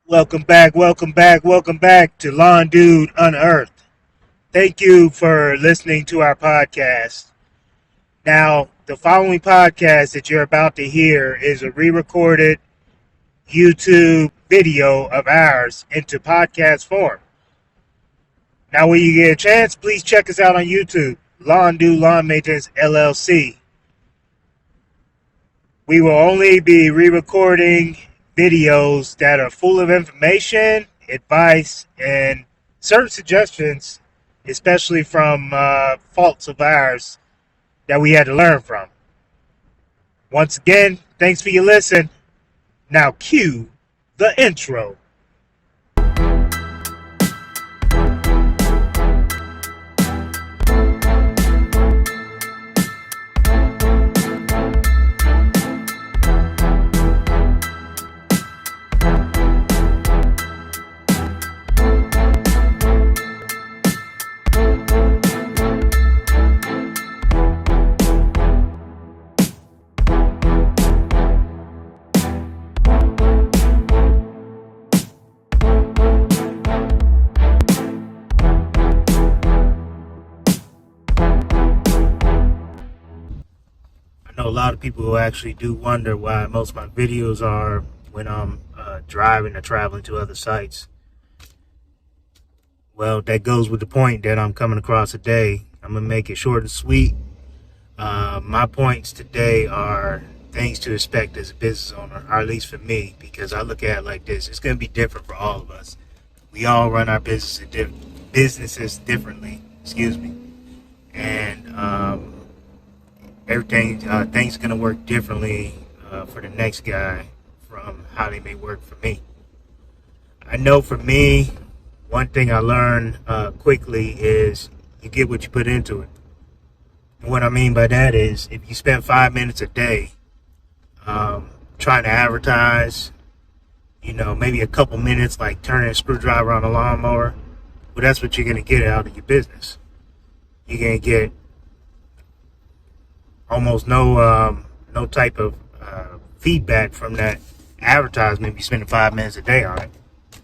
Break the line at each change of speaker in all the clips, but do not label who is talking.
Welcome back to Lawn Dude Unearthed. Thank you for listening to our podcast. Now, the following podcast that you're about to hear is a re-recorded YouTube video of ours into podcast form. Now, when you get a chance, please check us out on YouTube, Lawn Dude Lawn Maintenance LLC. We will only be re-recording videos that are full of information, advice, and certain suggestions, especially from faults of ours that we had to learn from. Once again, thanks for your listen. Now cue the intro. I know a lot of people who actually do wonder why most of my videos are when I'm driving or traveling to other sites. Well, that goes with the point that I'm coming across today. I'm going to make it short and sweet. My points today are things to expect as a business owner, or at least for me, because I look at it like this. It's going to be different for all of us. We all run our businesses differently. Excuse me. And things going to work differently for the next guy from how they may work for me. I know for me, one thing I learned quickly is you get what you put into it. And what I mean by that is if you spend 5 minutes a day trying to advertise, maybe a couple minutes like turning a screwdriver on a lawnmower, well, that's what you're going to get out of your business. You're going to get almost no type of feedback from that advertisement if you're spending 5 minutes a day on it.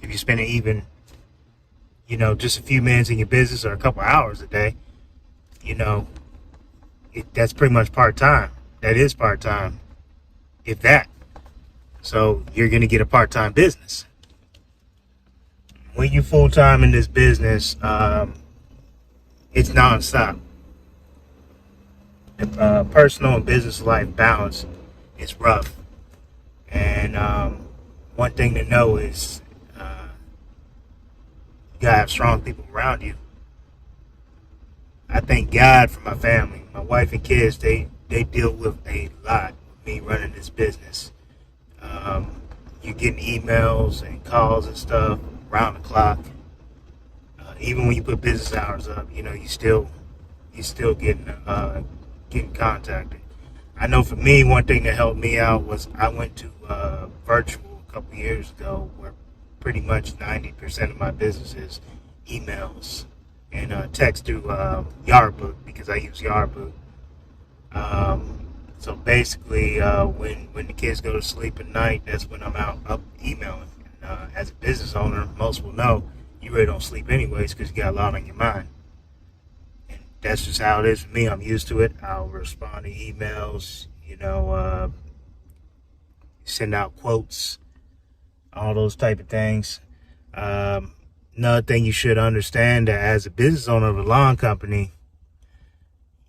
If you're spending even, just a few minutes in your business or a couple hours a day, that's pretty much part-time. That is part-time, if that. So you're going to get a part-time business. When you're full-time in this business, it's nonstop. The personal and business life balance is rough. And one thing to know is you gotta have strong people around you. I thank God for my family. My wife and kids, they deal with a lot with me running this business. You're getting emails and calls and stuff around the clock. Even when you put business hours up, you still getting contacted. I know for me, one thing that helped me out was I went to virtual a couple years ago, where pretty much 90% of my business is emails and text through Yardbook, because I use Yardbook. So basically, when the kids go to sleep at night, that's when I'm up emailing. And, as a business owner, most will know you really don't sleep anyways because you got a lot on your mind. And that's just how it is for me. I'm used to it. I'll respond to emails, send out quotes, all those type of things. Another thing you should understand, that as a business owner of a lawn company,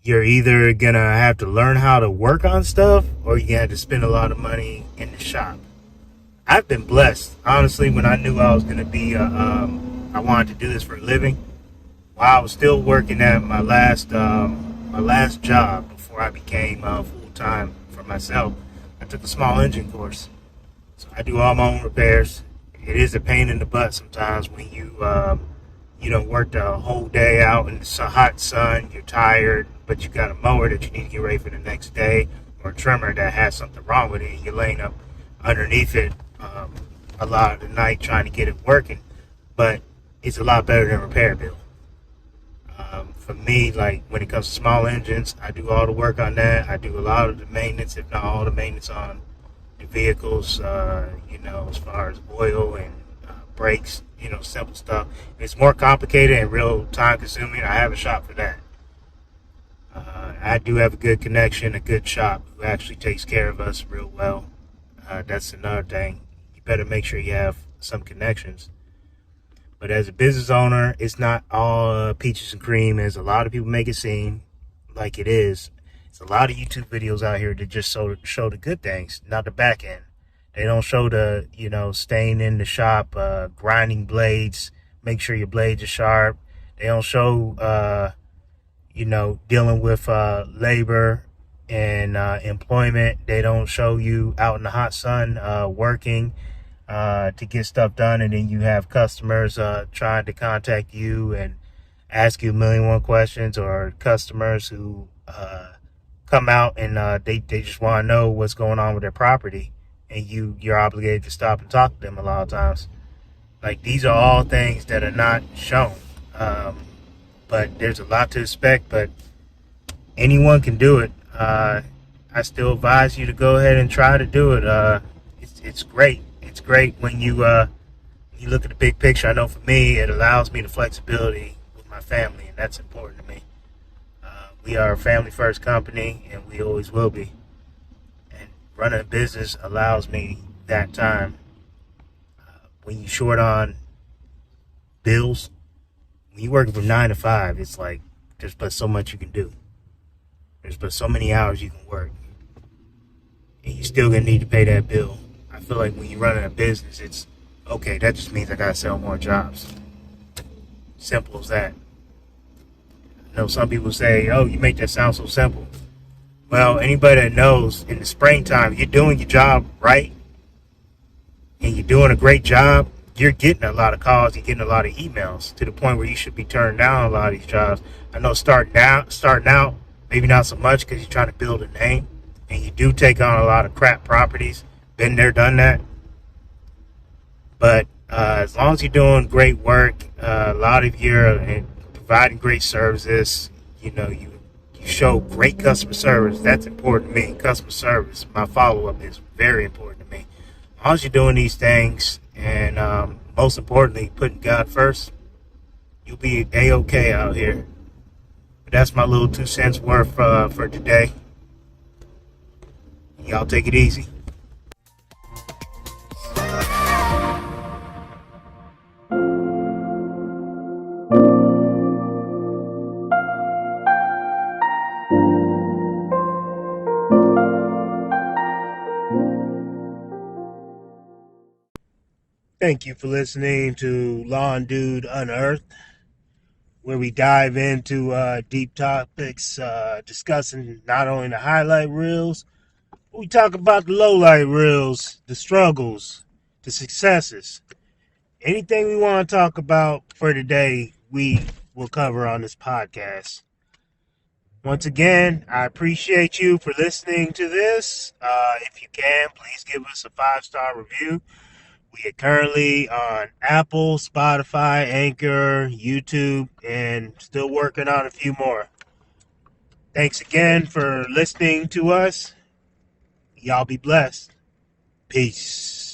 you're either going to have to learn how to work on stuff, or you have to spend a lot of money in the shop. I've been blessed. Honestly, when I knew I was going to be, I wanted to do this for a living, while I was still working at my last job before I became full-time for myself, I took a small engine course. So I do all my own repairs. It is a pain in the butt sometimes when you work the whole day out in the hot sun, you're tired, but you got a mower that you need to get ready for the next day, or a trimmer that has something wrong with it, and you're laying up underneath it a lot of the night trying to get it working. But it's a lot better than repair bill. For me, like when it comes to small engines, I do all the work on that. I do a lot of the maintenance, if not all the maintenance on the vehicles, as far as oil and brakes, simple stuff. If it's more complicated and real time consuming, I have a shop for that. I do have a good connection, a good shop who actually takes care of us real well. That's another thing. You better make sure you have some connections. But as a business owner, it's not all peaches and cream as a lot of people make it seem like it is. It's a lot of YouTube videos out here that just show the good things, not the back end. They don't show the, staying in the shop, grinding blades, make sure your blades are sharp. They don't show, dealing with labor and employment. They don't show you out in the hot sun working to get stuff done, and then you have customers trying to contact you and ask you a million one questions, or customers who come out and they just want to know what's going on with their property, and you're obligated to stop and talk to them a lot of times. Like, these are all things that are not shown, but there's a lot to expect. But anyone can do it. I still advise you to go ahead and try to do it. It's great. It's great when you look at the big picture. I know for me, it allows me the flexibility with my family, and that's important to me. We are a family first company, and we always will be. And running a business allows me that time. When you're short on bills, when you're working from 9 to 5, it's like there's but so much you can do. There's but so many hours you can work, and you're still gonna need to pay that bill. I feel like when you're running a business, it's okay. That just means I gotta sell more jobs. Simple as that. I know some people say, "Oh, you make that sound so simple." Well, anybody that knows, in the springtime, you're doing your job right, and you're doing a great job, you're getting a lot of calls, you're getting a lot of emails, to the point where you should be turning down a lot of these jobs. I know starting out, maybe not so much because you're trying to build a name, and you do take on a lot of crap properties. Been there, done that. But as long as you're doing great work, a lot of you're providing great services, you show great customer service. That's important to me. Customer service, my follow-up is very important to me. As long as you're doing these things, and most importantly, putting God first, you'll be A-okay out here. But that's my little 2 cents worth for today. Y'all take it easy. Thank you for listening to Lawn Dude Unearthed, where we dive into deep topics, discussing not only the highlight reels, but we talk about the lowlight reels, the struggles, the successes. Anything we want to talk about for today, we will cover on this podcast. Once again, I appreciate you for listening to this. If you can, please give us a 5-star review. We are currently on Apple, Spotify, Anchor, YouTube, and still working on a few more. Thanks again for listening to us. Y'all be blessed. Peace.